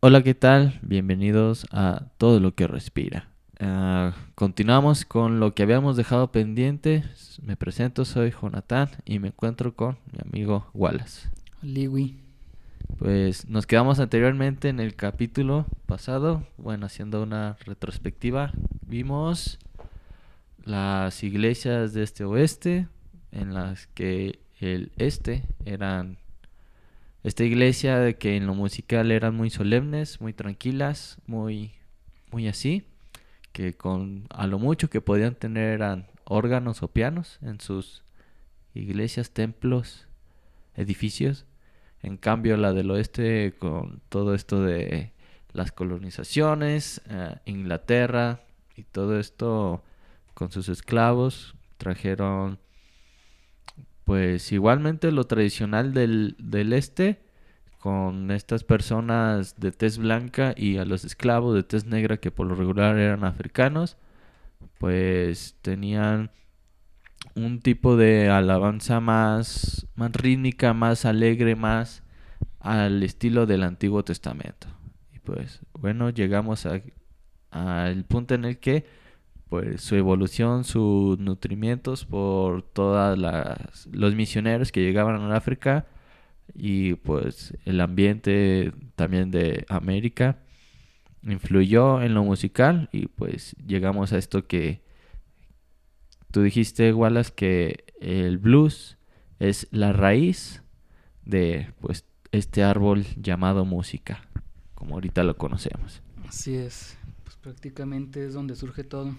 Hola, ¿qué tal? Bienvenidos a Todo lo que respira. Continuamos con lo que habíamos dejado pendiente. Me presento, soy Jonathan y me encuentro con mi amigo Wallace. Liwi. Pues nos quedamos anteriormente en el capítulo pasado, haciendo una retrospectiva. Vimos las iglesias de este oeste, en las que el este eran... Esta iglesia de que en lo musical eran muy solemnes, muy tranquilas, muy así, que con a lo mucho que podían tener eran órganos o pianos en sus iglesias, templos, edificios. En cambio la del oeste, con todo esto de las colonizaciones, Inglaterra y todo esto con sus esclavos, trajeron pues igualmente lo tradicional del este, con estas personas de tez blanca y a los esclavos de tez negra que por lo regular eran africanos, pues tenían un tipo de alabanza más rítmica, más alegre, más al estilo del Antiguo Testamento. Y pues bueno, llegamos al punto en el que pues su evolución, sus nutrimientos por todas los misioneros que llegaban a África y pues el ambiente también de América influyó en lo musical y pues llegamos a esto que tú dijiste, Wallace, que el blues es la raíz de pues este árbol llamado música, como ahorita lo conocemos. Así es, pues prácticamente es donde surge todo.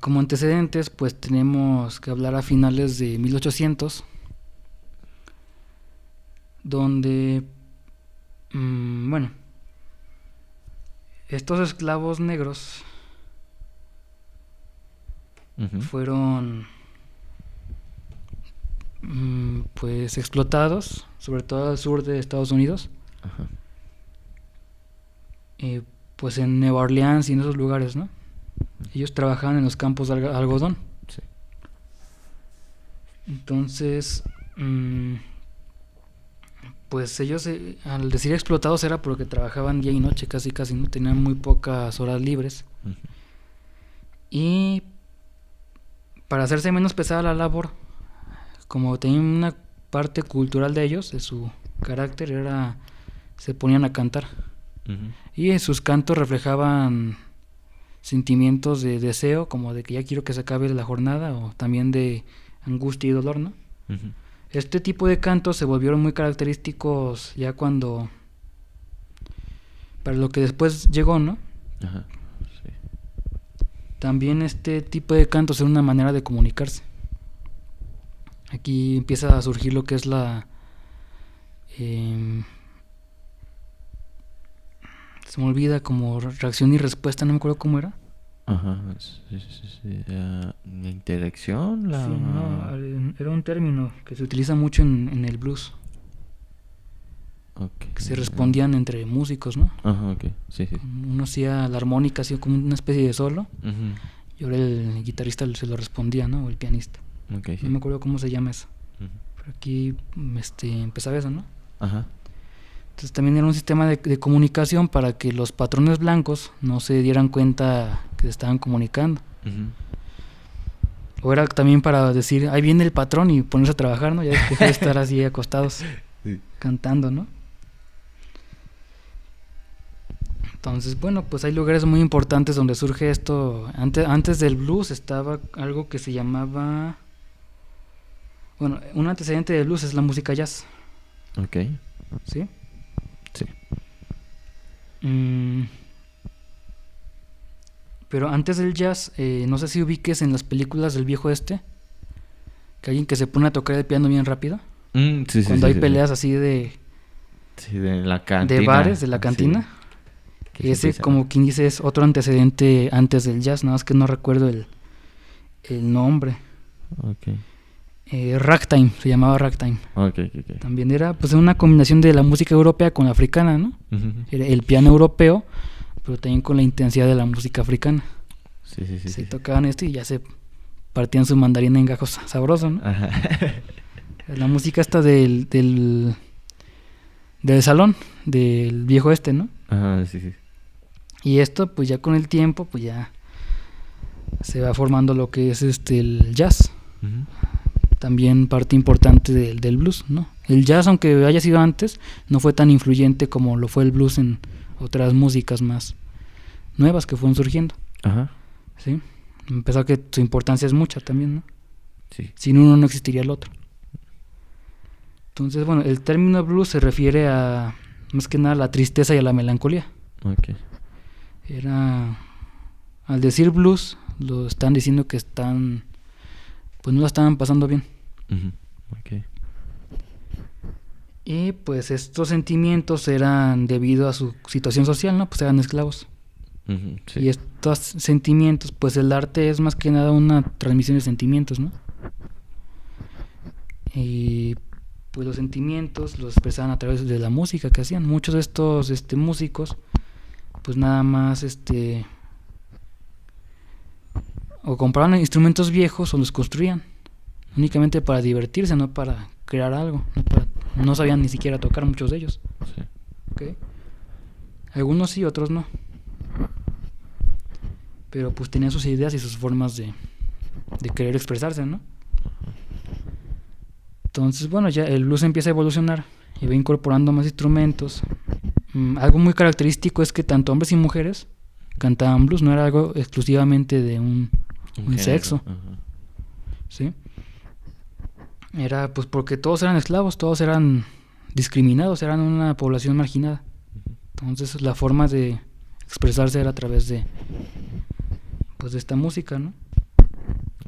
Como antecedentes, pues tenemos que hablar a finales de 1800, donde, estos esclavos negros fueron pues explotados, sobre todo al sur de Estados Unidos. Ajá. Pues en Nueva Orleans y en esos lugares, ¿no? Ellos trabajaban en los campos de algodón. Sí. Entonces, pues ellos, al decir explotados, era porque trabajaban día y noche, casi, ¿no? Tenían muy pocas horas libres. Uh-huh. Y para hacerse menos pesada la labor, como tenían una parte cultural de ellos, de su carácter, se ponían a cantar. Uh-huh. Y en sus cantos reflejaban sentimientos de deseo, como de que ya quiero que se acabe la jornada, o también de angustia y dolor, ¿no? Uh-huh. Este tipo de cantos se volvieron muy característicos ya cuando, para lo que después llegó, ¿no? Uh-huh. Sí. También este tipo de cantos es una manera de comunicarse. Aquí empieza a surgir lo que es la se me olvida, como reacción y respuesta, no me acuerdo cómo era. Ajá, sí. ¿La interacción? Sí, no, era un término que se utiliza mucho en el blues. Okay. Que se respondían entre músicos, ¿no? Ajá, ok, sí. Uno hacía la armónica, así como una especie de solo. Uh-huh. Y ahora el guitarrista se lo respondía, ¿no? O el pianista. Okay, sí. No me acuerdo cómo se llama eso. Uh-huh. Pero aquí empezaba eso, ¿no? Ajá. Entonces también era un sistema de comunicación para que los patrones blancos no se dieran cuenta que se estaban comunicando. Uh-huh. O era también para decir, ahí viene el patrón, y ponerse a trabajar, ¿no? Ya dejar de estar así acostados, sí, cantando, ¿no? Entonces, bueno, pues hay lugares muy importantes donde surge esto. Antes del blues estaba algo que se llamaba... Bueno, un antecedente del blues es la música jazz. Ok. ¿Sí? Sí. Pero antes del jazz, no sé si ubiques en las películas del viejo este, que alguien que se pone a tocar el piano bien rápido. Sí, cuando hay peleas así de... Sí, de la cantina. De bares, de la cantina. Sí. Ese, como quien dice, es otro antecedente antes del jazz, nada más que no recuerdo el nombre. Ok. Ragtime, se llamaba Ragtime. Okay. También era pues una combinación de la música europea con la africana, ¿no? Uh-huh. Era el piano europeo, pero también con la intensidad de la música africana. Sí. Se tocaban esto y ya se partían su mandarina en gajos sabroso, ¿no? Ajá. La música esta del salón, del viejo ¿no? Ajá, sí. Y esto, pues ya con el tiempo, pues ya se va formando lo que es el jazz. Uh-huh. También parte importante del blues, ¿no? El jazz, aunque haya sido antes, no fue tan influyente como lo fue el blues en otras músicas más nuevas que fueron surgiendo. Ajá. ¿Sí? A pesar que su importancia es mucha también, ¿no? Sí. Sin uno no existiría el otro. Entonces, bueno, el término blues se refiere a, más que nada, a la tristeza y a la melancolía. Okay. Al decir blues, lo están diciendo que pues no la estaban pasando bien. Uh-huh. Okay. Y pues estos sentimientos eran debido a su situación social, ¿no? Pues eran esclavos. Uh-huh. Sí. Y estos sentimientos, pues el arte es más que nada una transmisión de sentimientos, ¿no? Y pues los sentimientos los expresaban a través de la música que hacían. Muchos de estos músicos, pues nada más o compraban instrumentos viejos o los construían únicamente para divertirse, no para crear algo. No sabían ni siquiera tocar muchos de ellos. Sí. ¿Okay? Algunos sí, otros no. Pero pues tenían sus ideas y sus formas de querer expresarse, ¿no? Entonces, bueno, ya el blues empieza a evolucionar y va incorporando más instrumentos. Algo muy característico es que tanto hombres y mujeres cantaban blues, no era algo exclusivamente de un sexo. Uh-huh. ¿Sí? Era pues porque todos eran esclavos, todos eran discriminados, eran una población marginada. Entonces la forma de expresarse era a través de esta música, ¿no?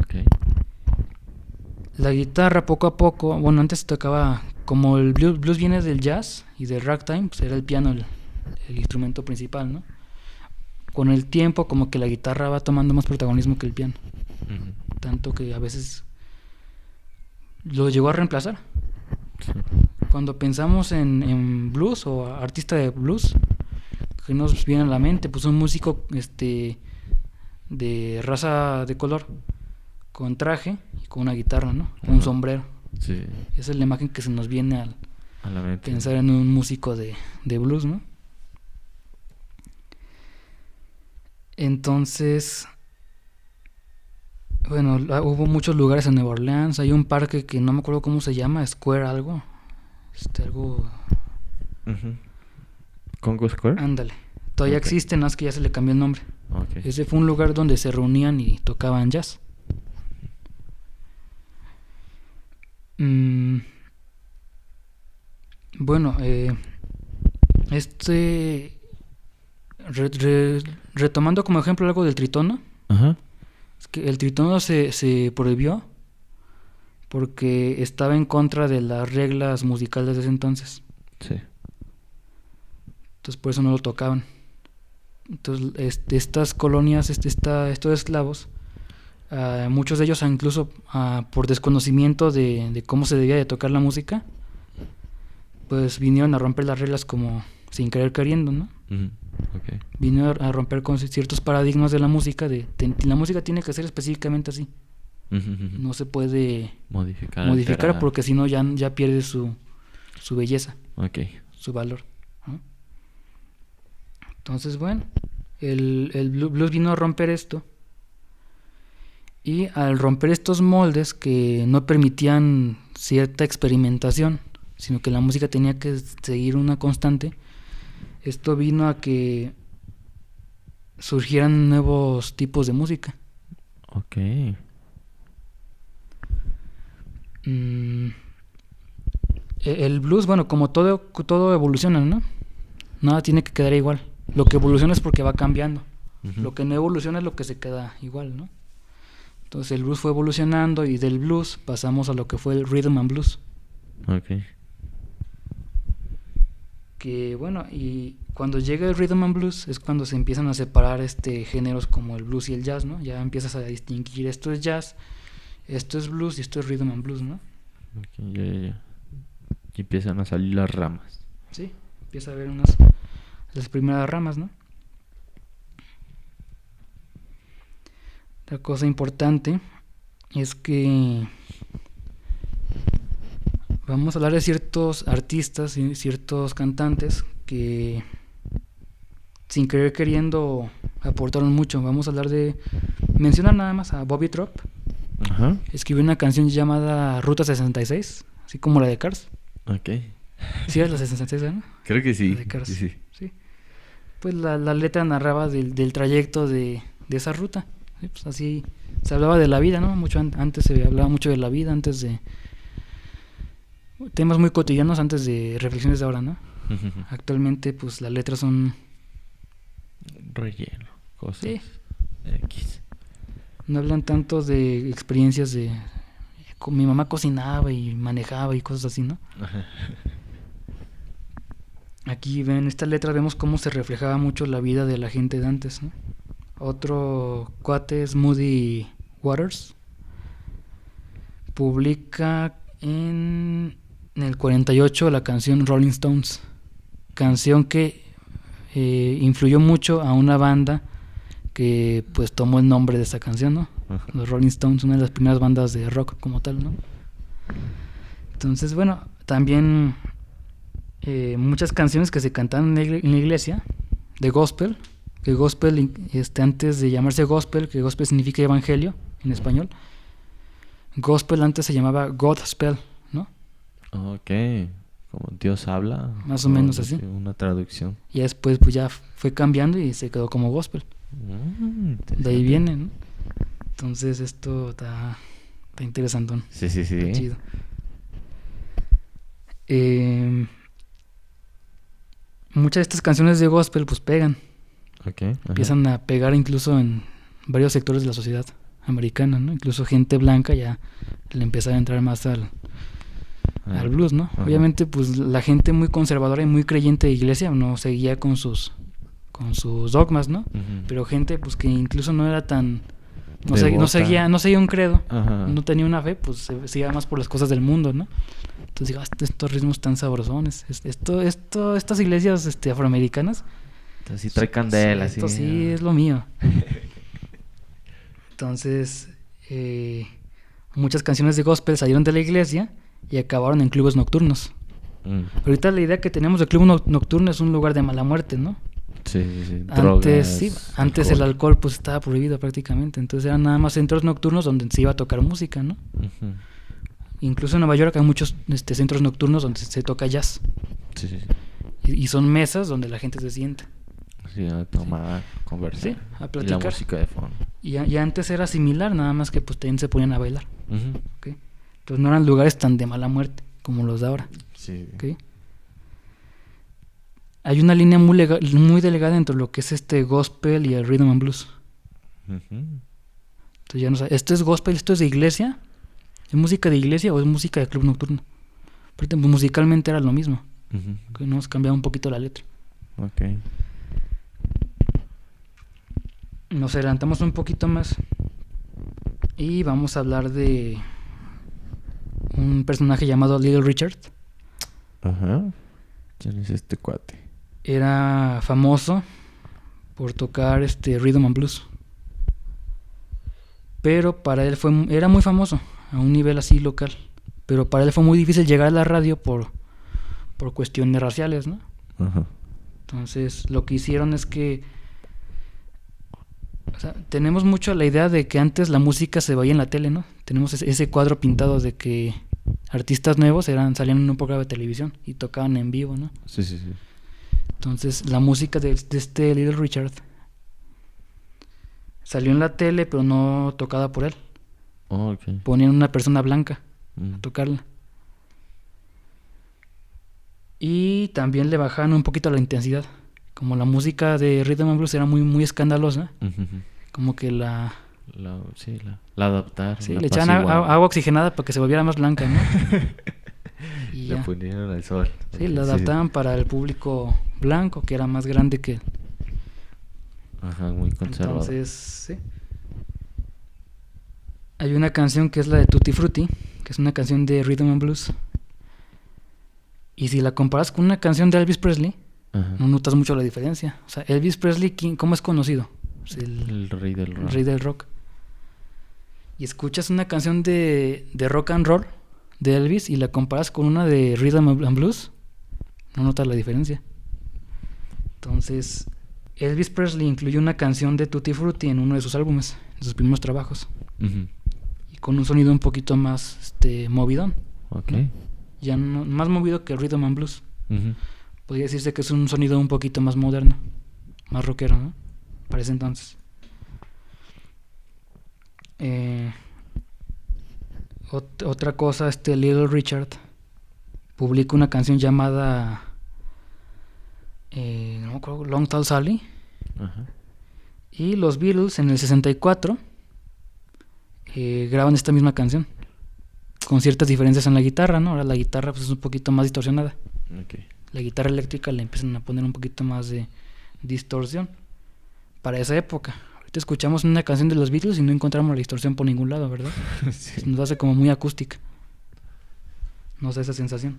Okay. La guitarra poco a poco, bueno, antes se tocaba, como el blues viene del jazz y del ragtime, pues era el piano el instrumento principal, ¿no? Con el tiempo como que la guitarra va tomando más protagonismo que el piano. Uh-huh. Tanto que a veces lo llegó a reemplazar. Sí. Cuando pensamos en blues o artista de blues, ¿qué nos viene a la mente? Pues un músico de raza de color, con traje y con una guitarra, ¿no? Con un sombrero. Sí. Esa es la imagen que se nos viene a la mente. Pensar en un músico de blues, ¿no? Entonces, bueno, hubo muchos lugares en Nueva Orleans. Hay un parque que no me acuerdo cómo se llama, Square algo. Algo... Uh-huh. ¿Congo Square? Ándale. Todavía existe, nada más que ya se le cambió el nombre. Okay. Ese fue un lugar donde se reunían y tocaban jazz. Bueno, retomando como ejemplo algo del tritono. Uh-huh. Es que el tritono se prohibió porque estaba en contra de las reglas musicales de ese entonces. Sí. Entonces por eso no lo tocaban. Entonces estas colonias, estos esclavos, muchos de ellos incluso por desconocimiento de cómo se debía de tocar la música, pues vinieron a romper las reglas como sin querer queriendo, ¿no? Uh-huh. Okay. Vinieron a romper con ciertos paradigmas de la música, la música tiene que ser específicamente así. Uh-huh. No se puede modificar porque si no ya pierde su belleza, okay, su valor, ¿no? Entonces, bueno, el blues vino a romper esto. Y al romper estos moldes que no permitían cierta experimentación, sino que la música tenía que seguir una constante, esto vino a que surgieran nuevos tipos de música. Ok. El blues, bueno, como todo evoluciona, ¿no? Nada tiene que quedar igual. Lo que evoluciona es porque va cambiando. Uh-huh. Lo que no evoluciona es lo que se queda igual, ¿no? Entonces el blues fue evolucionando y del blues pasamos a lo que fue el rhythm and blues. Okay. Que bueno, y cuando llega el rhythm and blues es cuando se empiezan a separar géneros como el blues y el jazz, ¿no? Ya empiezas a distinguir, esto es jazz, esto es blues y esto es rhythm and blues, ¿no? Okay, ya. Y empiezan a salir las ramas. Sí, empieza a haber las primeras ramas, ¿no? Otra cosa importante es que vamos a hablar de ciertos artistas y ciertos cantantes que sin querer queriendo aportaron mucho. Vamos a hablar de mencionar nada más a Bobby Trop. Ajá. Escribió una canción llamada Ruta 66, así como la de Cars. Ok. ¿Sí es la 66, no? Creo que sí. La de Cars. Sí. Sí. Pues la letra narraba del trayecto de esa ruta. Sí, pues así se hablaba de la vida, ¿no? Mucho antes se hablaba mucho de la vida, antes de temas muy cotidianos, antes de reflexiones de ahora, ¿no? Actualmente, pues las letras son Relleno. Cosas. Sí. X. No hablan tanto de experiencias de mi mamá cocinaba y manejaba y cosas así, ¿no? Aquí ven estas letras, vemos cómo se reflejaba mucho la vida de la gente de antes, ¿no? Otro cuate es Muddy Waters. Publica en el 48 la canción Rolling Stones, canción que influyó mucho a una banda que pues tomó el nombre de esa canción, ¿no? Ajá. Los Rolling Stones, una de las primeras bandas de rock como tal, ¿no? Entonces, bueno, también muchas canciones que se cantaban en la iglesia de gospel, que gospel antes de llamarse gospel, que gospel significa evangelio en español, gospel antes se llamaba Godspell, ¿no? Ok. Como Dios habla. Más o menos así. Una traducción. Y después pues ya fue cambiando y se quedó como gospel. De ahí viene, ¿no? Entonces esto está interesante. Sí. Está chido. Muchas de estas canciones de gospel pues pegan. Okay, empiezan a pegar incluso en varios sectores de la sociedad americana, ¿no? Incluso gente blanca ya le empezaba a entrar más al blues, ¿no? Ajá. Obviamente pues la gente muy conservadora y muy creyente de iglesia no seguía con sus dogmas, ¿no? Uh-huh. Pero gente pues que incluso no era tan no seguía un credo, ajá, no tenía una fe, pues se iba más por las cosas del mundo, ¿no? Entonces digo, estos ritmos tan sabrosones, estas iglesias afroamericanas, entonces sí trae candela, esto sí es lo mío. Entonces muchas canciones de gospel salieron de la iglesia y acabaron en clubes nocturnos. Ahorita la idea que tenemos de club nocturno es un lugar de mala muerte, ¿no? Sí. Antes el alcohol pues estaba prohibido prácticamente, entonces eran nada más centros nocturnos donde se iba a tocar música, ¿no? Uh-huh. Incluso en Nueva York hay muchos centros nocturnos donde se toca jazz. Sí. Y son mesas donde la gente se sienta. Sí, a tomar, conversar. Sí, a platicar. Y la música de fondo. Y antes era similar, nada más que pues también se ponían a bailar. Uh-huh. ¿Okay? Entonces no eran lugares tan de mala muerte como los de ahora. Sí. ¿Okay? Hay una línea muy delgada entre lo que es gospel y el rhythm and blues. Uh-huh. Entonces ya no sé, ¿esto es gospel, esto es de iglesia? ¿Es música de iglesia o es música de club nocturno? Pero musicalmente era lo mismo. Uh-huh. Que nos cambiaba un poquito la letra. Okay. Nos adelantamos un poquito más y vamos a hablar de un personaje llamado Little Richard. Ajá. ¿Quién es este cuate? Era famoso por tocar rhythm and blues, pero para él era muy famoso a un nivel así local, pero para él fue muy difícil llegar a la radio por cuestiones raciales, ¿no? Ajá. Entonces lo que hicieron es que tenemos mucho la idea de que antes la música se veía en la tele, ¿no? Tenemos ese cuadro pintado de que artistas nuevos salían en un programa de televisión y tocaban en vivo, ¿no? Sí. Entonces la música de Little Richard salió en la tele, pero no tocada por él. Oh, okay. Ponían una persona blanca a tocarla. Y también le bajaban un poquito la intensidad. Como la música de Rhythm and Blues era muy, muy escandalosa, como que la adaptaron. Sí, le echaban agua oxigenada para que se volviera más blanca, ¿no? Y le ponían al sol. Sí, la adaptaban para el público blanco, que era más grande que él. Ajá, muy conservador. Entonces, sí. Hay una canción que es la de Tutti Frutti, que es una canción de Rhythm and Blues. Y si la comparas con una canción de Elvis Presley, no notas mucho la diferencia. O sea, Elvis Presley, ¿cómo es conocido? El rey del rock. El rey del rock. y escuchas una canción de rock and roll de Elvis y la comparas con una de Rhythm and Blues, no notas la diferencia. Entonces, Elvis Presley incluyó una canción de Tutti Frutti en uno de sus álbumes, de sus primeros trabajos. Uh-huh. Y con un sonido un poquito más movidón. Okay. ¿No? Ya no, más movido que Rhythm and Blues. Uh-huh. Podría decirse que es un sonido un poquito más moderno, más rockero, ¿no? Para ese entonces. Otra cosa, Little Richard publica una canción llamada no me acuerdo, Long Tall Sally. Uh-huh. Y los Beatles en el 64 graban esta misma canción con ciertas diferencias en la guitarra, ¿no? Ahora la guitarra pues, es un poquito más distorsionada. Okay. La guitarra eléctrica le empiezan a poner un poquito más de distorsión para esa época. Ahorita escuchamos una canción de los Beatles y no encontramos la distorsión por ningún lado, ¿verdad? Sí. Nos hace como muy acústica. No sé, esa sensación.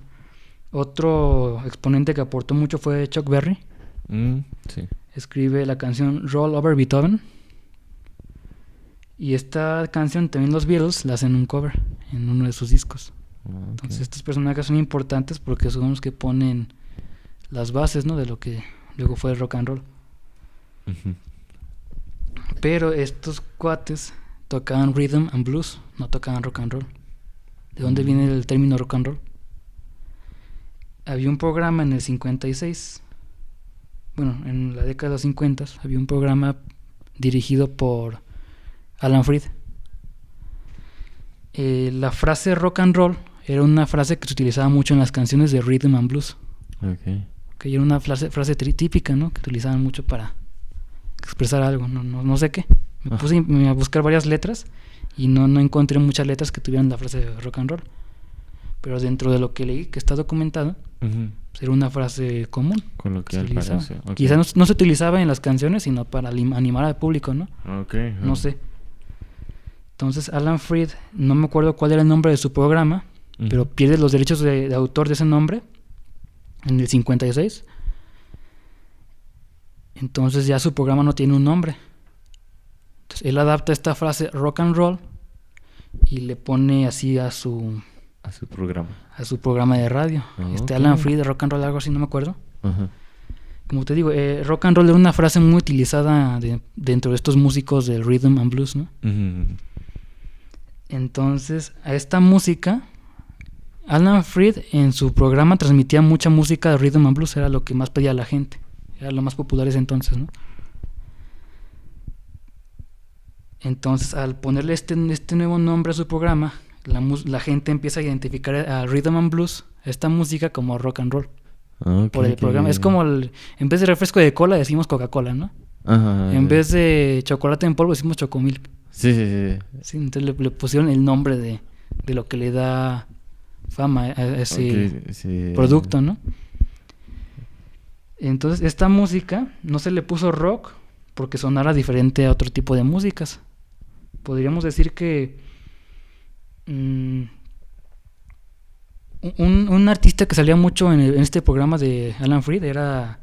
Otro exponente que aportó mucho fue Chuck Berry. Sí. Escribe la canción Roll Over Beethoven. Y esta canción también los Beatles la hacen un cover en uno de sus discos. Okay. Entonces estos personajes son importantes porque son los que ponen las bases, ¿no? De lo que luego fue el rock and roll. Uh-huh. Pero estos cuates tocaban rhythm and blues, no tocaban rock and roll. ¿De dónde viene el término rock and roll? Había un programa en el 56, bueno, en la década de los 50 había un programa dirigido por Alan Freed. La frase rock and roll era una frase que se utilizaba mucho en las canciones de rhythm and blues. Okay, era una frase típica, ¿no? Que utilizaban mucho para expresar algo, no sé qué. Me puse a buscar varias letras y no encontré muchas letras que tuvieran la frase rock and roll. Pero dentro de lo que leí, que está documentado, uh-huh, pues era una frase común. Coloquial parece. Okay. Quizás no se utilizaba en las canciones, sino para animar al público, ¿no? Okay. No sé. Entonces Alan Freed, no me acuerdo cuál era el nombre de su programa, uh-huh, pero pierde los derechos de autor de ese nombre en el 56. Entonces ya su programa no tiene un nombre. Entonces él adapta esta frase rock and roll y le pone así a su programa de radio. Okay. Alan Freed, rock and roll, algo así, no me acuerdo. Uh-huh. Como te digo, rock and roll era una frase muy utilizada dentro de estos músicos del rhythm and blues, ¿no? Uh-huh. Entonces, a esta música, Alan Freed en su programa transmitía mucha música de rhythm and blues, era lo que más pedía la gente, era lo más popular ese entonces, ¿no? Entonces, al ponerle este nuevo nombre a su programa, la gente empieza a identificar a rhythm and blues, esta música, como rock and roll. Okay, por el programa. Es como en vez de refresco de cola decimos Coca-Cola, ¿no? Ajá, en vez de chocolate en polvo decimos Chocomilk. Sí, entonces le pusieron el nombre de lo que le da fama a ese producto, ¿no? Entonces esta música no se le puso rock porque sonara diferente a otro tipo de músicas. Podríamos decir que un artista que salía mucho en este programa de Alan Freed era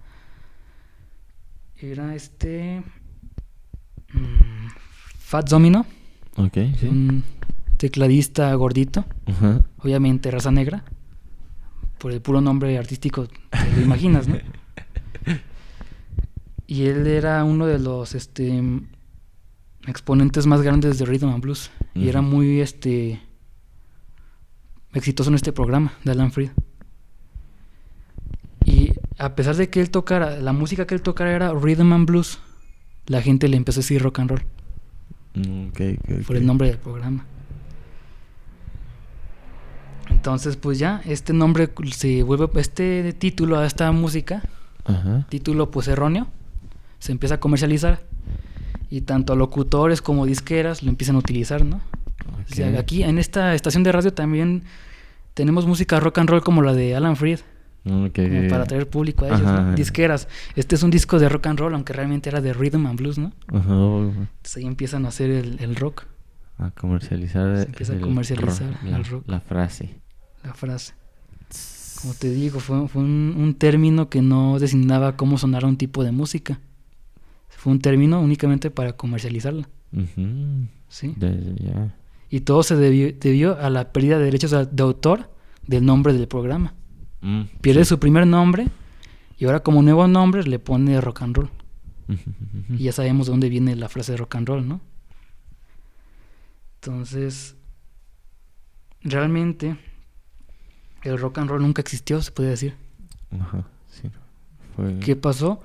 Fats Domino. Okay, sí. Un tecladista gordito, uh-huh, obviamente raza negra, por el puro nombre artístico te lo imaginas, ¿no? Y él era uno de los exponentes más grandes de rhythm and blues, uh-huh, y era muy exitoso en este programa de Alan Freed. Y a pesar de que él tocara, la música que él tocara era rhythm and blues, la gente le empezó a decir rock and roll. Okay. Por el nombre del programa. Entonces pues ya este nombre se vuelve, este título a esta música, uh-huh, título pues erróneo, se empieza a comercializar y tanto locutores como disqueras lo empiezan a utilizar, ¿no? Okay. O sea, aquí en esta estación de radio también tenemos música rock and roll como la de Alan Freed, okay, como para atraer público a ellos, ¿no? Disqueras, este es un disco de rock and roll, aunque realmente era de rhythm and blues, ¿no? Uh-huh. Entonces ahí empiezan a hacer el rock, a comercializar. Se empieza a comercializar el rock. La frase. Como te digo, fue un término que no designaba cómo sonara un tipo de música. Fue un término únicamente para comercializarla. Uh-huh. ¿Sí? Y todo se debió a la pérdida de derechos de autor del nombre del programa. Pierde su primer nombre y ahora como nuevo nombre le pone rock and roll. Y ya sabemos de dónde viene la frase de rock and roll, ¿no? Entonces, realmente el rock and roll nunca existió, se puede decir. Ajá, sí. ¿Qué pasó?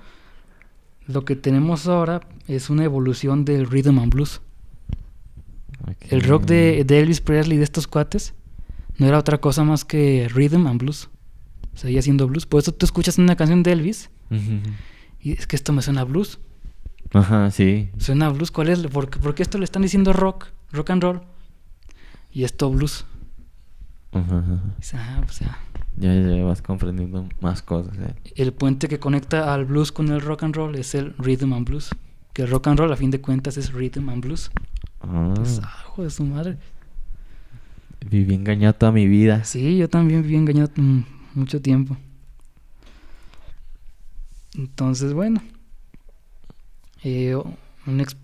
Lo que tenemos ahora es una evolución del rhythm and blues. Okay. El rock de Elvis Presley, de estos cuates, no era otra cosa más que rhythm and blues. Seguía siendo blues. Por eso tú escuchas una canción de Elvis y es que esto me suena a blues. Ajá, sí. Suena a blues. ¿Cuál es? ¿Por qué esto le están diciendo rock and roll? Y esto blues. Ajá. Pues ya. Ya vas comprendiendo más cosas. El puente que conecta al blues con el rock and roll es el rhythm and blues. Que el rock and roll, a fin de cuentas, es rhythm and blues. Pues, hijo de su madre. Viví engañado toda mi vida. Sí, yo también viví engañado mucho tiempo. Entonces, bueno.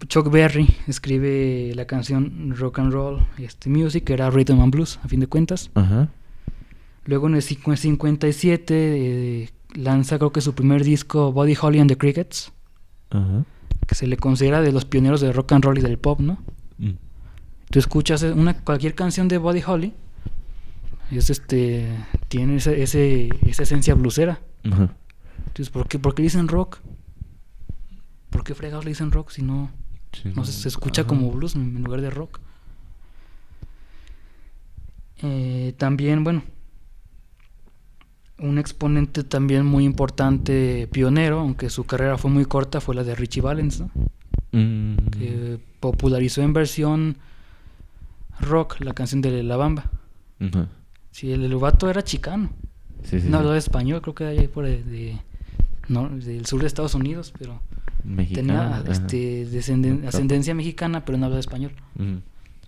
Chuck Berry escribe la canción Rock and Roll Music, que era rhythm and blues, a fin de cuentas. Ajá. Luego en el 57 lanza, creo que su primer disco, Buddy Holly and the Crickets. Ajá. Que se le considera de los pioneros del rock and roll y del pop, ¿no? Tú escuchas cualquier canción de Buddy Holly, tiene esa esencia bluesera. Ajá. Entonces, ¿por qué dicen rock? ¿Por qué fregados le dicen rock si no, se escucha como blues en lugar de rock? También, bueno, un exponente también muy importante, pionero, aunque su carrera fue muy corta, fue la de Richie Valens, ¿no? Que popularizó en versión rock la canción de La Bamba. Sí, el vato era chicano. No hablaba español, creo que de ahí por del sur de Estados Unidos, pero mexicano, tenía ascendencia mexicana, pero no hablaba español.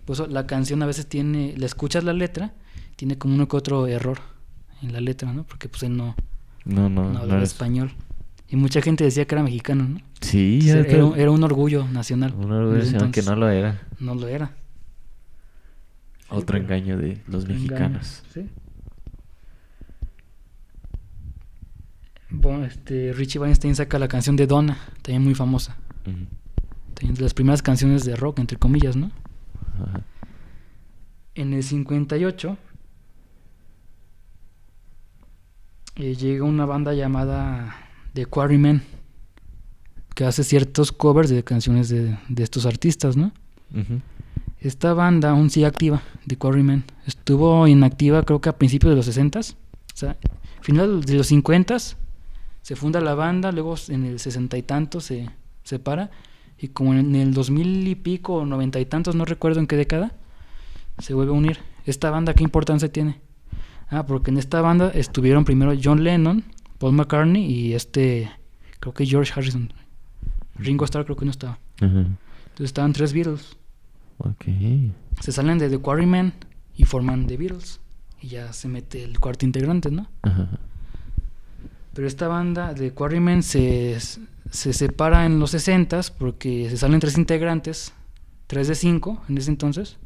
Por eso la canción a veces le escuchas la letra, tiene como uno que otro error en la letra, ¿no? Porque pues él no hablaba español. Y mucha gente decía que era mexicano, ¿no? Sí, era un orgullo nacional. Un orgullo nacional que no lo era. No lo era. Otro engaño de los mexicanos. Sí. Bueno, Richie Weinstein saca la canción de Donna, también muy famosa. También de las primeras canciones de rock, entre comillas, ¿no? Ajá. En el 58 llega una banda llamada The Quarrymen, que hace ciertos covers de canciones de estos artistas, ¿no? Esta banda aún sigue activa, The Quarrymen. Estuvo inactiva creo que a principios de los 60s. O sea, final de los 50s se funda la banda, luego en el 60 y tantos se separa, y como en el 2000 y pico o 90 y tantos, no recuerdo en qué década, se vuelve a unir. ¿Esta banda qué importancia tiene? Porque en esta banda estuvieron primero John Lennon, Paul McCartney y creo que George Harrison. Ringo Starr creo que no estaba. Entonces estaban 3 Beatles. Okay. Se salen de The Quarrymen y forman The Beatles, y ya se mete el cuarto integrante, ¿no? Ajá. Pero esta banda The Quarrymen se separa en los 60s porque se salen 3 integrantes, 3 de 5 en ese entonces.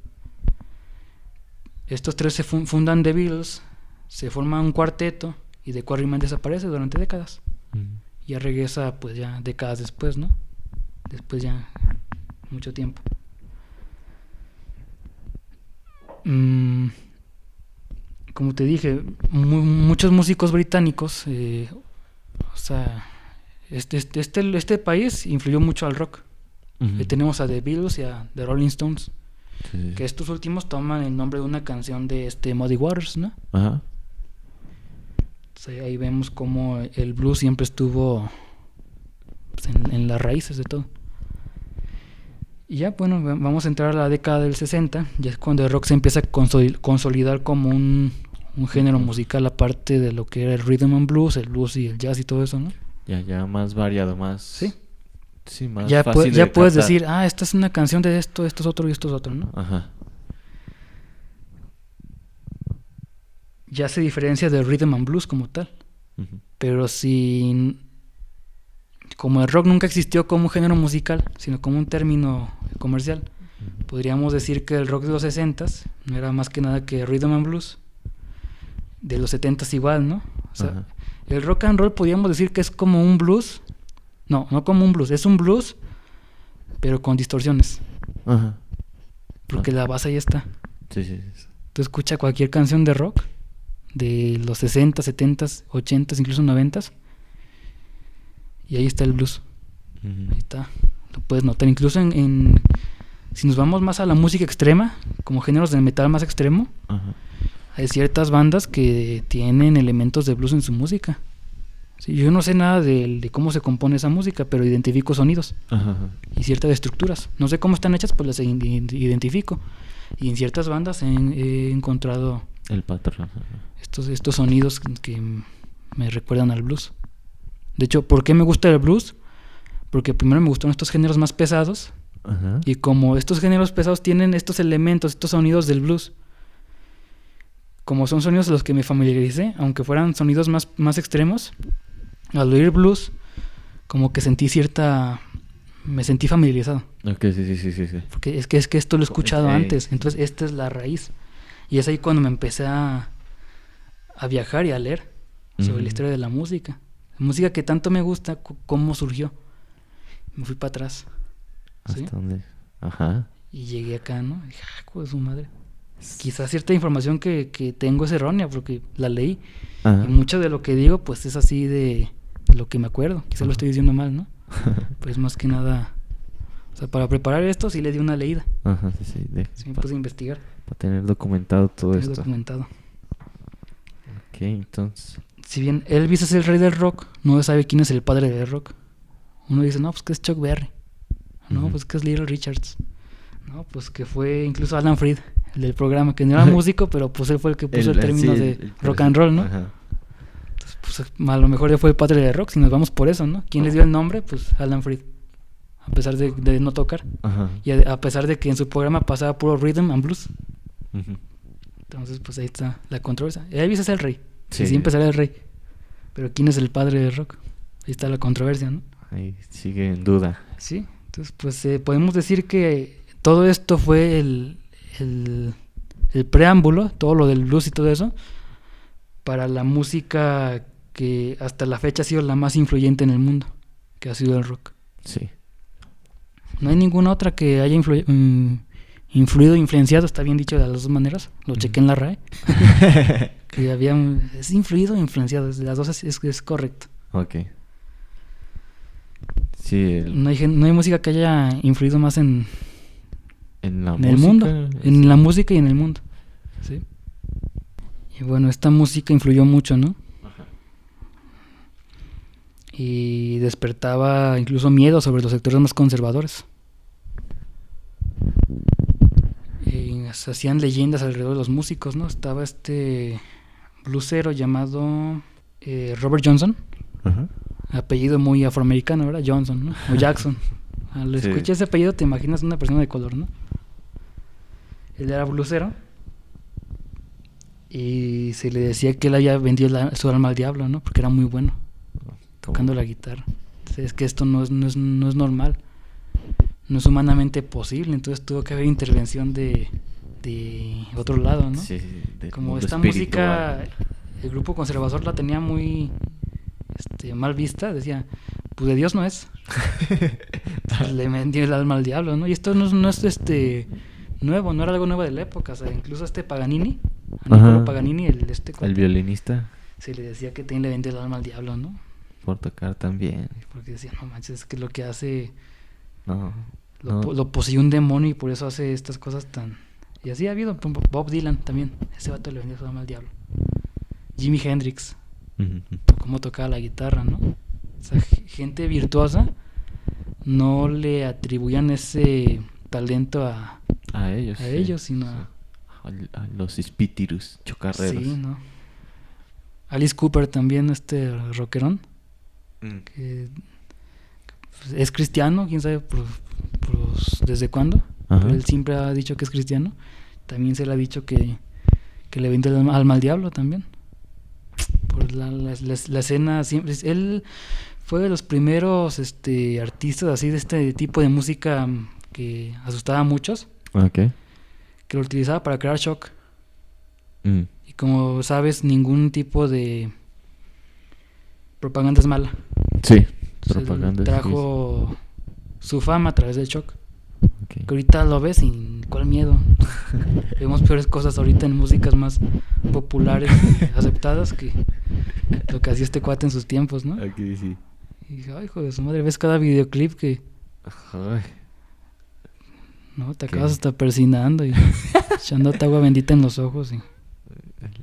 Estos 3 se fundan The Beatles, se forma un cuarteto y The Quarrymen desaparece durante décadas. Ya regresa pues ya décadas después, ¿no? Después ya mucho tiempo. Como te dije, muchos músicos británicos, o sea, este país influyó mucho al rock. Tenemos a The Beatles y a The Rolling Stones, que estos últimos toman el nombre de una canción de Muddy Waters, ¿no? Ajá. Entonces, ahí vemos cómo el blues siempre estuvo pues, en las raíces de todo. Y ya, bueno, vamos a entrar a la década del 60, ya es cuando el rock se empieza a consolidar como un género musical aparte de lo que era el rhythm and blues, el blues y el jazz y todo eso, ¿no? Ya más variado, más... Sí. Sí, más ya fácil ya de puedes captar. decir, esta es una canción de esto es otro y esto es otro, ¿no? Ajá. Ya se diferencia del rhythm and blues como tal. Pero como el rock nunca existió como un género musical, sino como un término comercial, Podríamos decir que el rock de los 60s no era más que nada que rhythm and blues. De los 70s igual, ¿no? O sea, el rock and roll podríamos decir que es como un blues. No como un blues, es un blues, pero con distorsiones. Ajá. Porque la base ahí está. Sí. Tú escuchas cualquier canción de rock de los 60, 70, 80, incluso 90, y ahí está el blues. Ahí está. Lo puedes notar. Incluso si nos vamos más a la música extrema, como géneros de metal más extremo, hay ciertas bandas que tienen elementos de blues en su música. Sí, yo no sé nada de cómo se compone esa música, pero identifico sonidos y ciertas estructuras. No sé cómo están hechas, pues las identifico. Y en ciertas bandas he encontrado el patrón. Estos sonidos que me recuerdan al blues. De hecho, ¿por qué me gusta el blues? Porque primero me gustan estos géneros más pesados. Y como estos géneros pesados tienen estos elementos, estos sonidos del blues, como son sonidos a los que me familiaricé, aunque fueran sonidos más extremos, al oír blues, como que me sentí familiarizado. Ok, sí. Porque es que esto lo he escuchado antes, entonces esta es la raíz. Y es ahí cuando me empecé a viajar y a leer sobre la historia de la música. La música que tanto me gusta, cómo surgió. Me fui para atrás. ¿Sí? ¿Hasta dónde? Ajá. Y llegué acá, ¿no? Y dije, ¡ay, su madre! Quizás cierta información que tengo es errónea porque la leí. Y mucho de lo que digo, pues es así de lo que me acuerdo. Quizás lo estoy diciendo mal, ¿no? Pues más que nada, o sea, para preparar esto sí le di una leída. Sí. Sí me puse a investigar. Para tener documentado todo esto. Documentado. Ok, entonces. Si bien Elvis es el rey del rock, no se sabe quién es el padre del rock. Uno dice, no, pues que es Chuck Berry. No, pues que es Little Richards. No, pues que fue incluso Alan Freed, el del programa, que no era músico, pero pues él fue el que puso el término de rock and roll, ¿no? Entonces, pues a lo mejor él fue el padre del rock, si nos vamos por eso, ¿no? ¿Quién les dio el nombre? Pues Alan Freed. A pesar de no tocar. Y a pesar de que en su programa pasaba puro rhythm and blues. Entonces, pues ahí está la controversia. Elvis es el rey. Sí, siempre será el rey. Pero ¿quién es el padre del rock? Ahí está la controversia, ¿no? Ahí sigue en duda. Sí, entonces pues podemos decir que todo esto fue el preámbulo, todo lo del blues y todo eso, para la música que hasta la fecha ha sido la más influyente en el mundo, que ha sido el rock. Sí. No hay ninguna otra que haya influido, influenciado, está bien dicho de las dos maneras, lo chequé en la RAE, que es influido e influenciado, de las dos es correcto. Ok. Sí, no hay música que haya influido más en el mundo, en la música y en el mundo. ¿Sí? Y bueno, esta música influyó mucho, ¿no? Y despertaba incluso miedo sobre los sectores más conservadores. Se hacían leyendas alrededor de los músicos, ¿no? Estaba este bluesero llamado Robert Johnson. Apellido muy afroamericano, ¿verdad? Johnson, ¿no? O Jackson. Al escuchar ese apellido te imaginas una persona de color, ¿no? Él era bluesero y se le decía que él había vendido su alma al diablo, ¿no? Porque era muy bueno tocando la guitarra. Entonces, es que esto no es normal, no es humanamente posible, entonces tuvo que haber intervención de otro lado, ¿no? Sí, como esta música, el grupo conservador la tenía muy mal vista, decía, pues de Dios no es. Pues le vendió el alma al diablo, ¿no? Y esto no es nuevo, no era algo nuevo de la época, o sea, incluso Paganini, Niccolo Paganini, el violinista, se le decía que le vendió el alma al diablo, ¿no? Por tocar también. Porque decía, no manches, es que lo que hace lo poseyó un demonio y por eso hace estas cosas tan... Y así ha habido. Bob Dylan también, ese vato le vendió su alma al diablo. Jimi Hendrix, cómo tocaba la guitarra, ¿no? O sea, gente virtuosa no le atribuían ese talento a ellos, sino a los espíritus chocarreros. Sí, ¿no? Alice Cooper también, rockerón, que es cristiano, quién sabe desde cuándo, pero él siempre ha dicho que es cristiano. También se le ha dicho que le vende el alma al diablo también. Por la escena siempre. Él fue de los primeros artistas así de este tipo de música que asustaba a muchos, Ok. que lo utilizaba para crear shock. Mm. Y como sabes, ningún tipo de propaganda es mala. Sí, Se propaganda. trajo su fama a través del shock. Okay. Que ahorita lo ves y cuál miedo. Vemos peores cosas ahorita en músicas más populares y aceptadas que lo que hacía este cuate en sus tiempos, ¿no? Aquí sí. Y dije, ay, hijo de su madre, ves cada videoclip que Ay, no te ¿qué? acabas hasta persinando y echándote agua bendita en los ojos y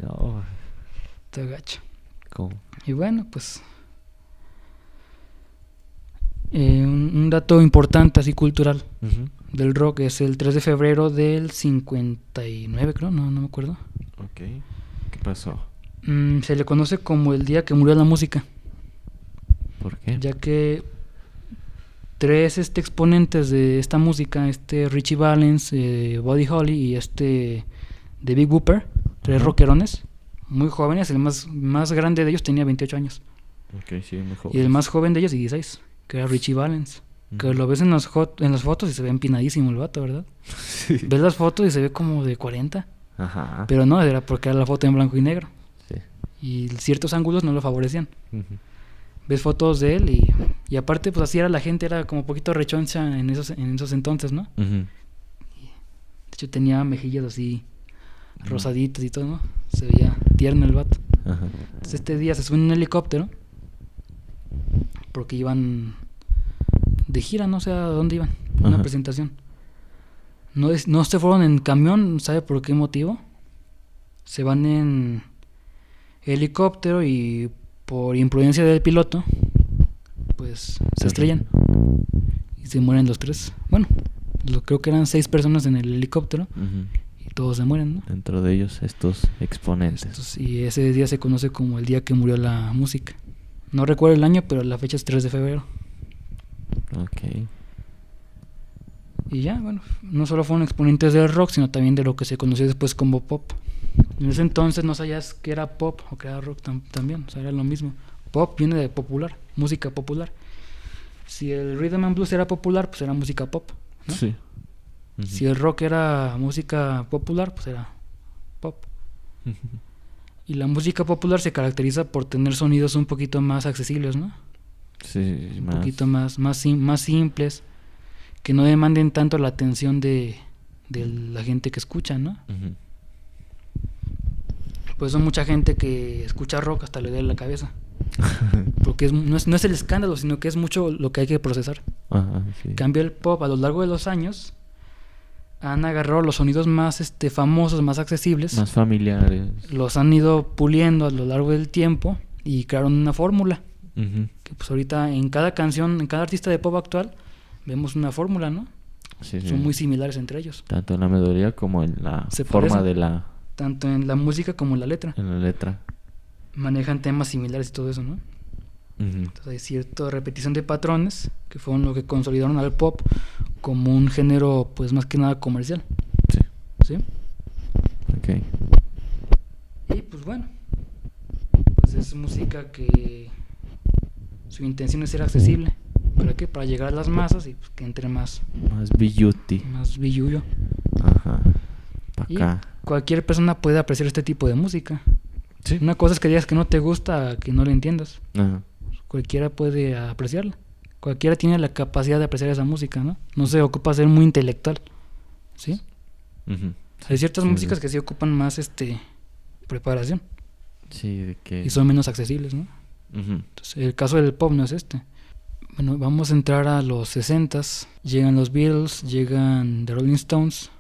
no. te agacha. ¿Cómo? Y bueno, pues un dato importante así cultural Ujú. del rock es el 3 de febrero del 59, creo, no me acuerdo. Ok. ¿Qué pasó? Se le conoce como el día que murió la música, ¿Por qué? ya que tres exponentes de esta música, Richie Valens, Buddy Holly y de Big Bopper, tres Ajá. rockerones, muy jóvenes. El más grande de ellos tenía 28 años Ok, sí, mejor. y el más joven de ellos 16, que era Richie Valens. Que lo ves en las fotos y se ve empinadísimo el vato, ¿verdad? Sí. Ves las fotos y se ve como de 40, Ajá. pero no, era porque era la foto en blanco y negro Sí. y ciertos ángulos no lo favorecían. Ujú. Ves fotos de él y aparte pues así era la gente, era como poquito rechoncha en esos entonces, ¿no? Ujú. De hecho tenía mejillas así Ujú. rosaditas y todo, ¿no? Se veía tierno el vato. Ajá. Entonces este día se suben en un helicóptero porque iban de gira, no sé a dónde iban, una Ajá. presentación. No se fueron en camión, ¿sabe por qué motivo? Se van en helicóptero y por imprudencia del piloto, pues se estrellan y se mueren los tres. Bueno, creo que eran 6 personas en el helicóptero Ujú. y todos se mueren, ¿no? Dentro de ellos estos exponentes. Y ese día se conoce como el día que murió la música. No recuerdo el año, pero la fecha es 3 de febrero. Ok. Y ya, bueno, no solo fueron exponentes del rock, sino también de lo que se conoció después como pop. En ese entonces no sabías que era pop o que era rock también, o sea, era lo mismo. Pop viene de popular, música popular. Si el rhythm and blues era popular, pues era música pop, ¿no? Sí. Ujú. Si el rock era música popular, pues era pop. Ujú. Y la música popular se caracteriza por tener sonidos un poquito más accesibles, ¿no? Sí, Un poquito más simples, que no demanden tanto la atención de la gente que escucha, ¿no? Ujú. Pues hay mucha gente que escucha rock hasta le duele la cabeza. Porque no es el escándalo, sino que es mucho lo que hay que procesar. Ajá, sí. En cambio el pop a lo largo de los años han agarrado los sonidos más famosos, más accesibles, Más familiares. los han ido puliendo a lo largo del tiempo y crearon una fórmula. Ujú. Que pues ahorita en cada canción, en cada artista de pop actual, vemos una fórmula, ¿no? Sí, sí. Son muy similares entre ellos, Tanto en la melodía como en la Se forma parecen. de la tanto en la música como en la letra. en la letra. Manejan temas similares y todo eso, ¿no? Ujú. Entonces hay cierta repetición de patrones que fueron lo que consolidaron al pop como un género, pues más que nada comercial. Sí. ¿Sí? Ok. Y pues bueno, pues es música que su intención es ser accesible. ¿Para qué? Para llegar a las masas y pues, que entre más Más billuti. billullo. Ajá. Pa' Y acá. cualquier persona puede apreciar este tipo de música. Sí. Una cosa es que digas que no te gusta, que no la entiendas. Ajá. Cualquiera puede apreciarla. Cualquiera tiene la capacidad de apreciar esa música, ¿no? No se ocupa ser muy intelectual, ¿sí? Ujú. Hay ciertas Sí, músicas sí. que sí ocupan más preparación Sí, de que. y son menos accesibles, ¿no? Ujú. Entonces, el caso del pop no es este. Bueno, vamos a entrar a los 60s. Llegan los Beatles, llegan The Rolling Stones.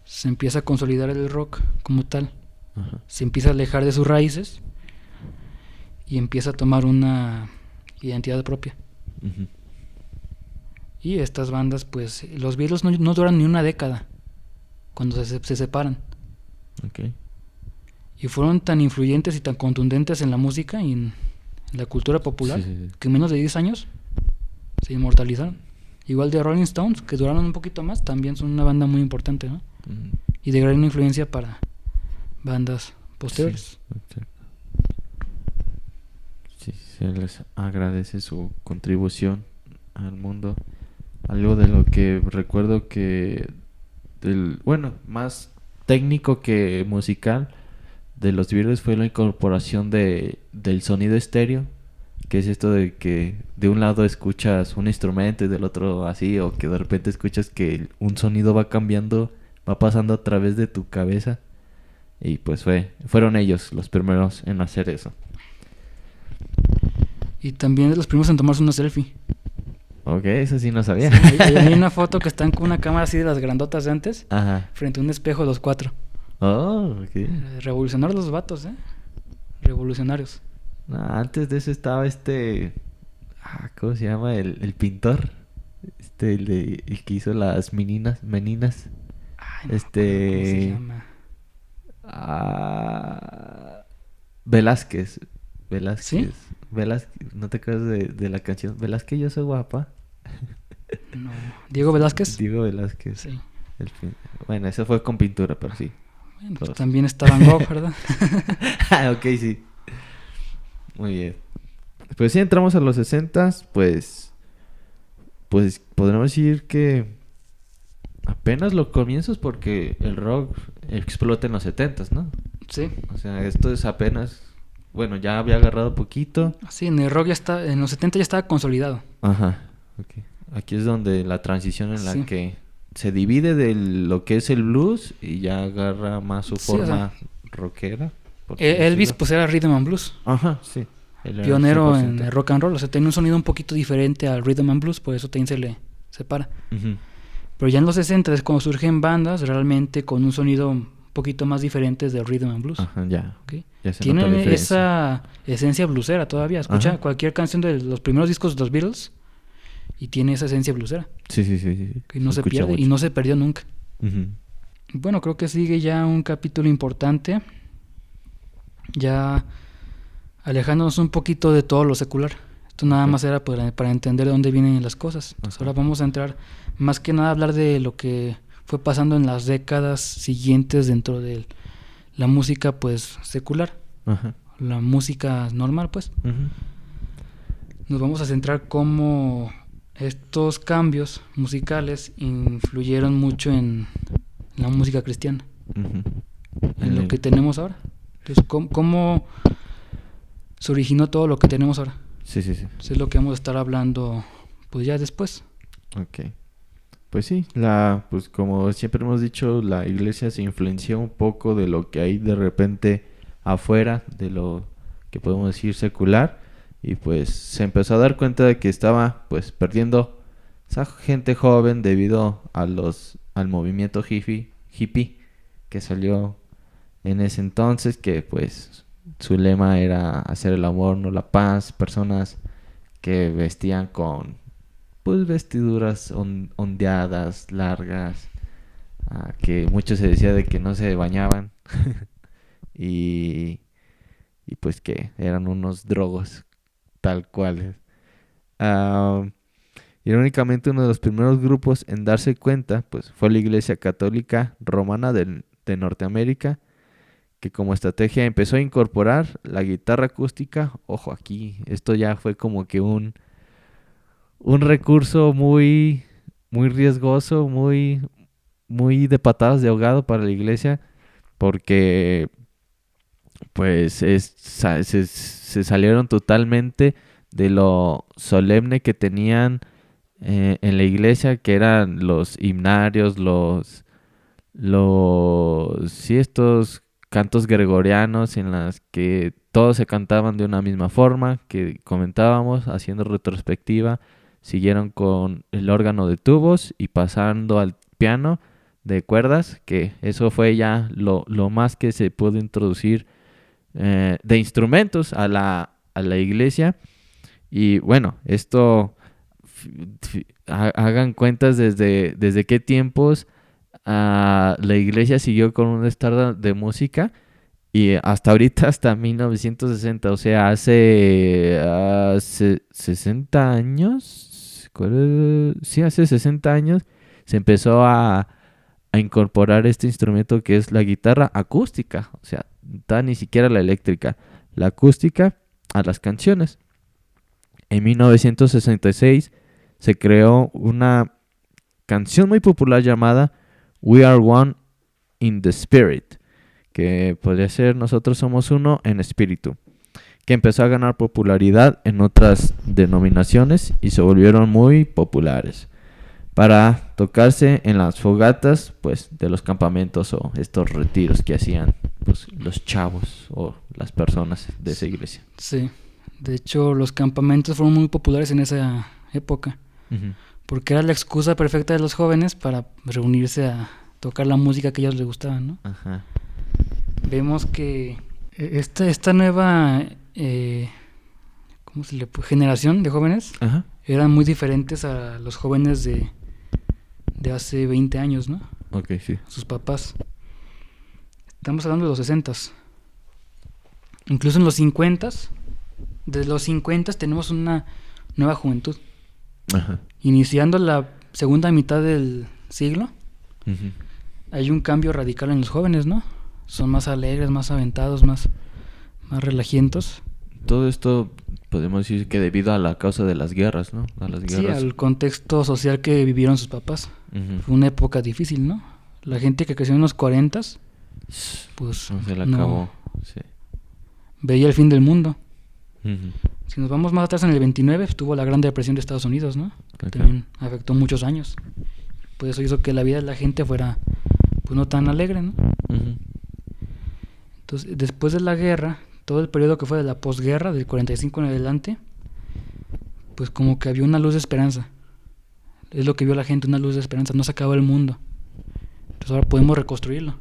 Se empieza a consolidar el rock como tal. Ajá. Se empieza a alejar de sus raíces y empieza a tomar una identidad propia. Ujú. Y estas bandas, pues, los Beatles no duran ni una década cuando se separan. Ok. Y fueron tan influyentes y tan contundentes en la música y en la cultura popular Sí, sí, sí. que en menos de 10 años se inmortalizaron. Igual de Rolling Stones, que duraron un poquito más, también son una banda muy importante, ¿no? Ujú. Y de gran influencia para bandas posteriores. Sí, exacto. Sí, se les agradece su contribución al mundo. Algo de lo que recuerdo que más técnico que musical de los Beatles fue la incorporación del sonido estéreo, que es esto de que de un lado escuchas un instrumento y del otro así, o que de repente escuchas que un sonido va cambiando, va pasando a través de tu cabeza. Y pues fueron ellos los primeros en hacer eso. Y también de los primeros en tomarse una selfie. Ok, eso sí no sabía. Sí, hay una foto que están con una cámara así de las grandotas de antes. Ajá. Frente a un espejo los 4. Oh, ok. Revolucionarios los vatos, Revolucionarios. No, antes de eso estaba ¿cómo se llama? El pintor. El que hizo las meninas. Ay, no me acuerdo ¿cómo se llama? Velázquez. ¿Sí? Velázquez, ¿no te acuerdas de la canción? Velázquez, yo soy guapa. No. ¿Diego Velázquez? Diego Velázquez. Sí. Bueno, eso fue con pintura, pero sí. Bueno, pues también está Van Gogh, ¿verdad? Ok, sí. Muy bien. Pues sí, entramos a los 60s, pues podríamos decir que apenas los comienzos, porque el rock explota en los 70s, ¿no? Sí. O sea, esto es apenas, bueno, ya había agarrado poquito. Sí, en el rock en los 70 ya estaba consolidado. Ajá, ok. Aquí es donde la transición en la Sí. que se divide de lo que es el blues y ya agarra más su Sí, forma o sea, rockera. Elvis pues era rhythm and blues. Ajá, sí. Él era Pionero 100%. en el rock and roll. O sea, tenía un sonido un poquito diferente al rhythm and blues, por eso también se le separa. Ujú. Pero ya en los 60 es cuando surgen bandas realmente con un sonido un poquito más diferente del rhythm and blues. Ajá, ya. ¿Ok? Ya se nota la Tienen diferencia. esa esencia blusera todavía. Escucha Ajá. cualquier canción de los primeros discos de los Beatles y tiene esa esencia blusera. Sí. Que no se escucha pierde y mucho. no se perdió nunca. Ujú. Bueno, creo que sigue ya un capítulo importante. Ya alejándonos un poquito de todo lo secular. Esto nada Ok. más era para entender de dónde vienen las cosas. Entonces, Ajá. ahora vamos a entrar más que nada a hablar de lo que fue pasando en las décadas siguientes dentro de la música pues secular, Ajá. la música normal pues. Ujú. Nos vamos a centrar cómo estos cambios musicales influyeron mucho en la música cristiana, Ujú. en lo que tenemos ahora. Entonces, ¿cómo se originó todo lo que tenemos ahora? Sí. Eso es lo que vamos a estar hablando pues ya después. Ok. Pues sí, pues como siempre hemos dicho, la iglesia se influenció un poco de lo que hay de repente afuera, de lo que podemos decir secular, y pues se empezó a dar cuenta de que estaba pues perdiendo esa gente joven debido al movimiento hippie que salió en ese entonces, que pues su lema era hacer el amor, no la paz, personas que vestían con pues vestiduras ondeadas, largas, que mucho se decía de que no se bañaban y pues que eran unos drogos tal cual. Irónicamente uno de los primeros grupos en darse cuenta pues fue la Iglesia Católica Romana de Norteamérica, que como estrategia empezó a incorporar la guitarra acústica. Ojo, aquí esto ya fue como que un recurso muy riesgoso, muy de patadas de ahogado para la iglesia, porque pues se salieron totalmente de lo solemne que tenían en la iglesia, que eran los himnarios, estos cantos gregorianos en las que todos se cantaban de una misma forma, que comentábamos haciendo retrospectiva. Siguieron con el órgano de tubos y pasando al piano de cuerdas, que eso fue ya lo más que se pudo introducir de instrumentos a la iglesia. Y bueno, esto hagan cuentas desde qué tiempos la iglesia siguió con un estándar de música. Y hasta ahorita, hasta 1960, o sea, hace 60 años, sí, hace 60 años, se empezó a incorporar este instrumento que es la guitarra acústica, o sea, ni siquiera la eléctrica, la acústica a las canciones. En 1966 se creó una canción muy popular llamada We Are One in the Spirit, que podría ser nosotros somos uno en espíritu, que empezó a ganar popularidad en otras denominaciones y se volvieron muy populares para tocarse en las fogatas, pues, de los campamentos o estos retiros que hacían, pues, los chavos o las personas de esa iglesia. Sí, de hecho los campamentos fueron muy populares en esa época, porque era la excusa perfecta de los jóvenes para reunirse a tocar la música que a ellos les gustaba, ¿no? Ajá. Vemos que esta nueva generación de jóvenes eran muy diferentes a los jóvenes de hace 20 años, ¿no? Ok, sí. Sus papás. Estamos hablando de los 60s. Incluso en los 50s, desde los 50s tenemos una nueva juventud. Ajá. Iniciando la segunda mitad del siglo, hay un cambio radical en los jóvenes, ¿no? Son más alegres, más aventados, más relajientos. Todo esto podemos decir que debido a la causa de las guerras, ¿no? A las guerras. Sí, al contexto social que vivieron sus papás. Fue una época difícil, ¿no? La gente que creció en los 40s, pues no se la acabó, sí. Veía el fin del mundo. Si nos vamos más atrás, en el 29 tuvo la Gran Depresión de Estados Unidos, ¿no? Que también afectó muchos años. Pues eso hizo que la vida de la gente fuera, pues, no tan alegre, ¿no? Entonces, después de la guerra, todo el periodo que fue de la posguerra, del 45 en adelante, pues como que había una luz de esperanza. Es lo que vio la gente, una luz de esperanza. No se acabó el mundo. Entonces ahora podemos reconstruirlo.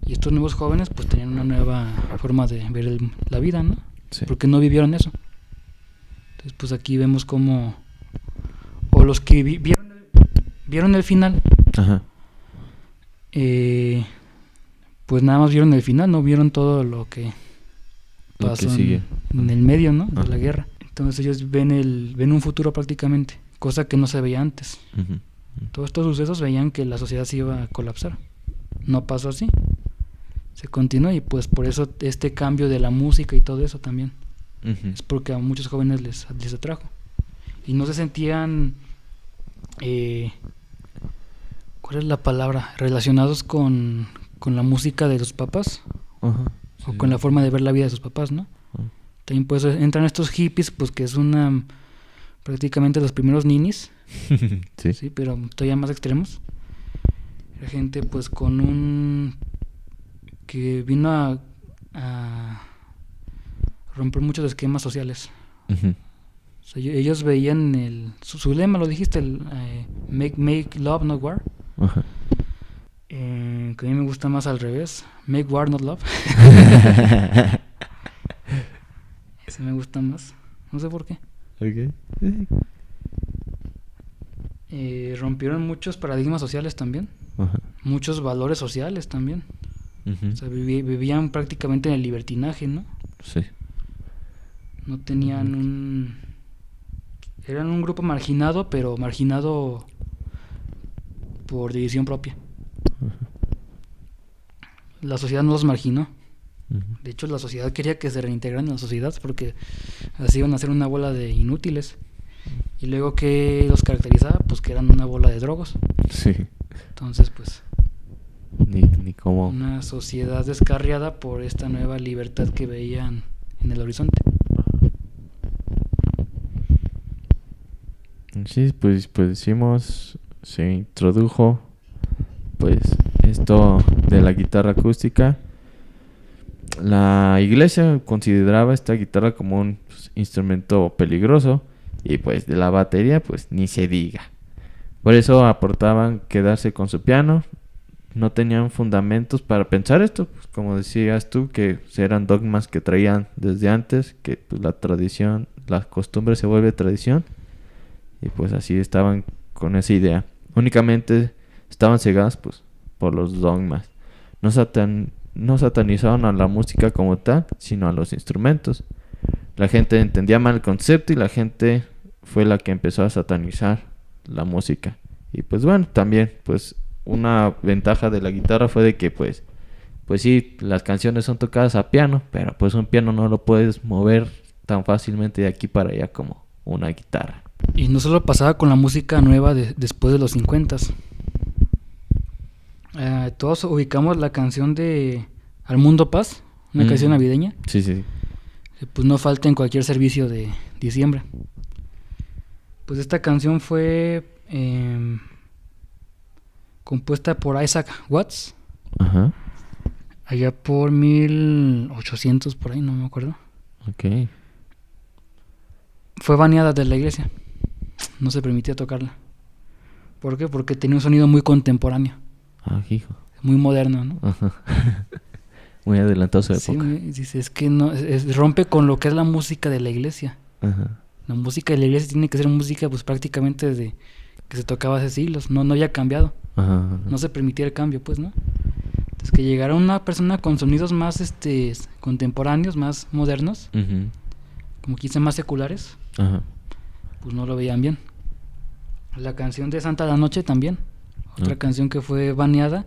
Y estos nuevos jóvenes pues tenían una nueva forma de ver la vida, ¿no? Sí. Porque no vivieron eso. Entonces pues aquí vemos cómo, o los que vieron el final, pues nada más vieron el final, no vieron todo lo que pasó en el medio, ¿no? De la guerra. Entonces ellos ven un futuro prácticamente, cosa que no se veía antes. Todos estos sucesos veían que la sociedad se iba a colapsar. No pasó así. Se continuó y pues por eso este cambio de la música y todo eso también. Es porque a muchos jóvenes les atrajo. Y no se sentían, ¿cuál es la palabra? Relacionados con la música de sus papás. O con la forma de ver la vida de sus papás, ¿no? También pues entran estos hippies, pues que es prácticamente los primeros ninis. Sí, pero todavía más extremos. Era gente pues que vino a romper muchos esquemas sociales. O sea, ellos veían su lema, lo dijiste, make love, not war. Que a mí me gusta más al revés, make war, not love. Ese me gusta más, no sé por qué. Rompieron muchos paradigmas sociales también. Muchos valores sociales también. O sea, vivían prácticamente en el libertinaje, ¿no? Sí. No tenían eran un grupo marginado, pero marginado por decisión propia. La sociedad no los marginó. De hecho, la sociedad quería que se reintegraran en la sociedad porque así iban a ser una bola de inútiles. Y luego, ¿qué los caracterizaba? Pues que eran una bola de drogos. Sí. Entonces, pues ni cómo. Una sociedad descarriada por esta nueva libertad que veían en el horizonte. Sí, pues decimos, se introdujo pues esto de la guitarra acústica. La iglesia consideraba esta guitarra como un instrumento peligroso y pues de la batería pues ni se diga. Por eso aportaban quedarse con su piano. No tenían fundamentos para pensar esto, pues como decías tú, que eran dogmas que traían desde antes, que pues la tradición, la costumbre se vuelve tradición, y pues así estaban con esa idea. Únicamente estaban cegados pues por los dogmas. No satanizaban a la música como tal, sino a los instrumentos. La gente entendía mal el concepto y la gente fue la que empezó a satanizar la música. Y pues bueno, también pues una ventaja de la guitarra fue de que pues sí, las canciones son tocadas a piano, pero pues un piano no lo puedes mover tan fácilmente de aquí para allá como una guitarra. Y no solo pasaba con la música nueva después de los 50s. Todos ubicamos la canción de Al Mundo Paz, una canción navideña. Sí, sí. Pues no falta en cualquier servicio de diciembre. Pues esta canción fue compuesta por Isaac Watts. Ajá. Allá por 1800, por ahí, no me acuerdo. Ok. Fue baneada de la iglesia. No se permitía tocarla. ¿Por qué? Porque tenía un sonido muy contemporáneo. Ah, hijo. Muy moderno, ¿no? Ajá. Muy adelantado su época. Sí, dice, es que no, rompe con lo que es la música de la iglesia. Ajá. La música de la iglesia tiene que ser música pues prácticamente de que se tocaba hace siglos. No había cambiado. Ajá. No se permitía el cambio, pues, ¿no? Entonces que llegara una persona con sonidos más contemporáneos, más modernos, Uh-huh. como quizá más seculares, Ajá. pues no lo veían bien. La canción de Santa la Noche también, otra canción que fue baneada,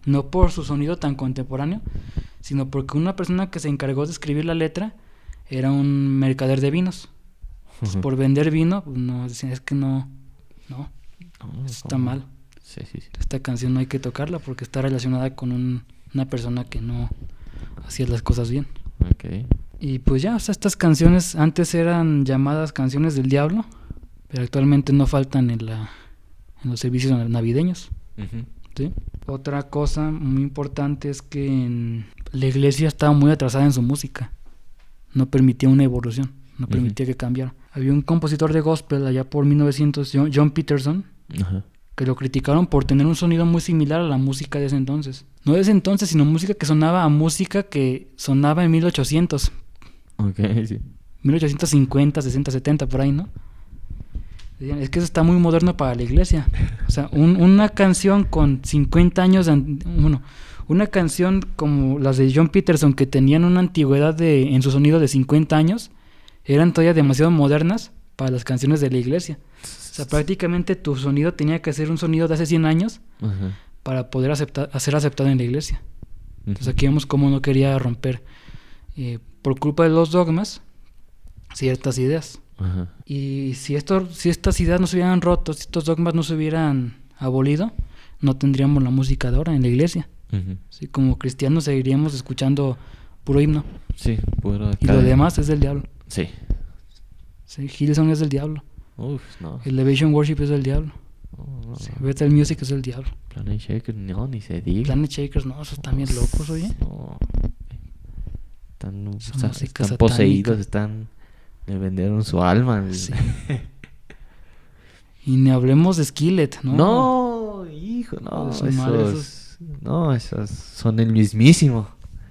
no por su sonido tan contemporáneo, sino porque una persona que se encargó de escribir la letra era un mercader de vinos. Entonces, por vender vino, pues no, decían, es que no, está mal. Sí. Esta canción no hay que tocarla porque está relacionada con una persona que no hacía las cosas bien. Ok. Y pues ya, o sea, estas canciones antes eran llamadas canciones del diablo, pero actualmente no faltan en los servicios navideños. Uh-huh. ¿Sí? Otra cosa muy importante es que la iglesia estaba muy atrasada en su música. No permitía una evolución, no permitía que cambiara. Había un compositor de gospel allá por 1900, John Peterson, Ajá. que lo criticaron por tener un sonido muy similar a la música de ese entonces. No de ese entonces, sino música que sonaba a música que sonaba en 1800. Ok, sí. 1850, 60, 70, por ahí, ¿no? Decían, es que eso está muy moderno para la iglesia. O sea, una canción con 50 años, una canción como las de John Peterson, que tenían una antigüedad en su sonido de 50 años, eran todavía demasiado modernas para las canciones de la iglesia. O sea, prácticamente tu sonido tenía que ser un sonido de hace 100 años Ajá. para poder ser aceptado en la iglesia. Entonces aquí vemos cómo no quería romper, por culpa de los dogmas, ciertas ideas. Ajá. Y si estas ideas no se hubieran roto, si estos dogmas no se hubieran abolido, no tendríamos la música de ahora en la iglesia. Uh-huh. ¿Sí? Como cristianos seguiríamos escuchando puro himno. Sí, puro. Y lo demás es del diablo. Sí. Sí, Hillsong es del diablo. Uf, no. Elevation Worship es del diablo. No. Sí, Bethel Music es del diablo. Planet Shaker, no, ni se diga. Planet Shakers, no, esos están bien locos, oye. No. Música Están poseídos, le vendieron su alma. Sí. Y ni hablemos de Skillet, ¿no? No, hijo, no. Esos... No, esos son el mismísimo.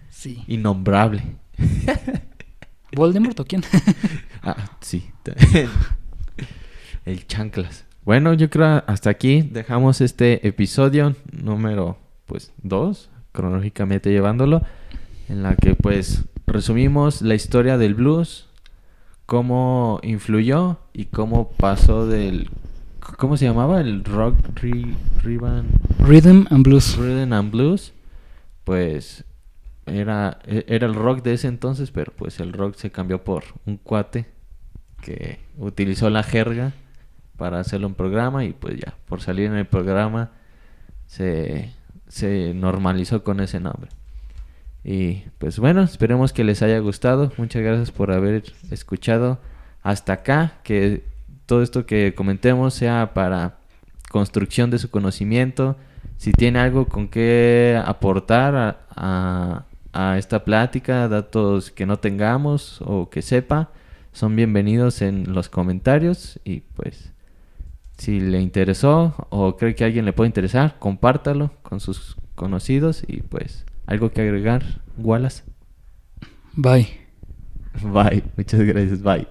Sí. Innombrable. ¿Voldemort o quién? Sí. El chanclas. Bueno, yo creo hasta aquí dejamos este episodio número 2, cronológicamente llevándolo, en la que pues resumimos la historia del blues, cómo influyó y cómo pasó del... ¿Cómo se llamaba? El rock Rhythm and Blues. Rhythm and Blues. Pues era el rock de ese entonces, pero pues el rock se cambió por un cuate que utilizó la jerga para hacerlo en programa y pues ya, por salir en el programa se normalizó con ese nombre. Y pues bueno, esperemos que les haya gustado. Muchas gracias por haber escuchado hasta acá, que todo esto que comentemos sea para construcción de su conocimiento. Si tiene algo con qué aportar a esta plática, datos que no tengamos o que sepa, son bienvenidos en los comentarios. Y pues si le interesó o cree que a alguien le puede interesar, compártalo con sus conocidos. Y pues, ¿algo que agregar, Wallace? Bye. Bye, muchas gracias, bye.